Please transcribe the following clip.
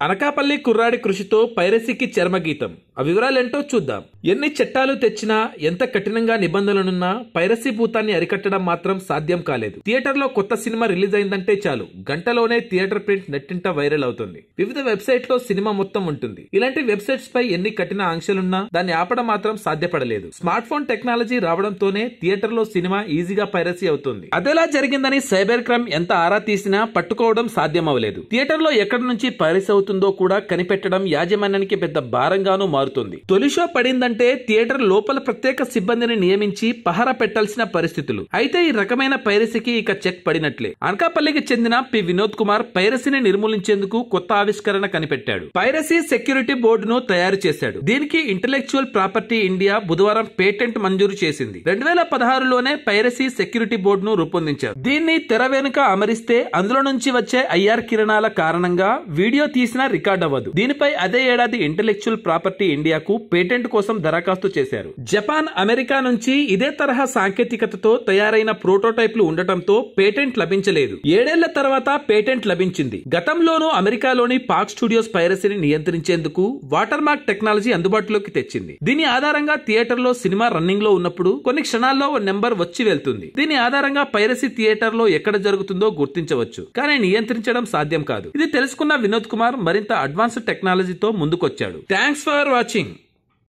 అనకాపల్లి కుర్రాడి కృషితో పైరసీకి చర్మగీతం. ఆ వివరాలేంటో చూద్దాం. ఎన్ని చట్టాలు తెచ్చినా, ఎంత కఠినంగా నిబంధనలున్నా పైరసీ భూతాన్ని అరికట్టడం మాత్రం సాధ్యం కాలేదు. థియేటర్లో కొత్త సినిమా రిలీజ్ అయిందంటే చాలు, గంటలోనే థియేటర్ ప్రింట్ నెట్టింట వైరల్ అవుతుంది. వివిధ వెబ్సైట్ లో సినిమా మొత్తం ఉంటుంది. ఇలాంటి వెబ్సైట్స్ పై ఎన్ని కఠిన ఆంక్షలున్నా దాన్ని ఆపడం మాత్రం సాధ్యపడలేదు. స్మార్ట్ ఫోన్ టెక్నాలజీ రావడంతోనే థియేటర్ లో సినిమా ఈజీగా పైరసీ అవుతుంది. అదేలా జరిగిందని సైబర్ క్రైమ్ ఎంత ఆరా తీసినా పట్టుకోవడం సాధ్యం అవ్వలేదు. థియేటర్ లో ఎక్కడి నుంచి పైరసీ అవుతుందో కూడా కనిపెట్టడం యాజమాన్యానికి పెద్ద భారంగానూ మారుతుంది. తొలి షో పడిందంటే థియేటర్ లోపల ప్రత్యేక సిబ్బందిని నియమించి పహరా పెట్టాల్సిన పరిస్థితులు. అయితే ఈ రకమైన పైరసీకి ఇక చెక్ పడినట్లే. అనకాపల్లికి చెందిన పి వినోద్ కుమార్ పైరసీని నిర్మూలించేందుకు కొత్త ఆవిష్కరణ కనిపెట్టాడు. పైరసీ సెక్యూరిటీ బోర్డును తయారు చేశాడు. దీనికి ఇంటెలెక్చువల్ ప్రాపర్టీ ఇండియా బుధవారం పేటెంట్ మంజూరు చేసింది. 2016లోనే పైరసీ సెక్యూరిటీ బోర్డును రూపొందించారు. దీన్ని తెర వెనుక అమరిస్తే అందులో నుంచి వచ్చే ఐఆర్ కిరణాల కారణంగా వీడియో తీసినా రికార్డ్ అవ్వదు. దీనిపై అదే ఏడాది ఇంటెలెక్చువల్ ప్రాపర్టీ ఇండియాకు పేటెంట్ కోసం దరఖాస్తు చేశారు. జపాన్, అమెరికా నుంచి ఇదే తరహా సాంకేతికతతో తయారైన ప్రోటోటైప్లు ఉండటంతో పేటెంట్ లభించలేదు. 7 ఏళ్ల తర్వాత పేటెంట్ లభించింది. గతంలోనూ అమెరికాలోని పాక్ స్టూడియోస్ పైరసీని నియంత్రించేందుకు వాటర్ మార్క్ టెక్నాలజీ అందుబాటులోకి తెచ్చింది. దీని ఆధారంగా థియేటర్ లో సినిమా రన్నింగ్ లో ఉన్నప్పుడు కొన్ని క్షణాల్లో ఓ నెంబర్ వచ్చి వెళ్తుంది. దీని ఆధారంగా పైరసీ థియేటర్ లో ఎక్కడ జరుగుతుందో గుర్తించవచ్చు, కానీ నియంత్రించడం సాధ్యం కాదు. ఇది తెలుసుకున్న వినోద్ కుమార్ మరింత అడ్వాన్స్డ్ టెక్నాలజీతో ముందుకొచ్చాడు. Thanks for watching.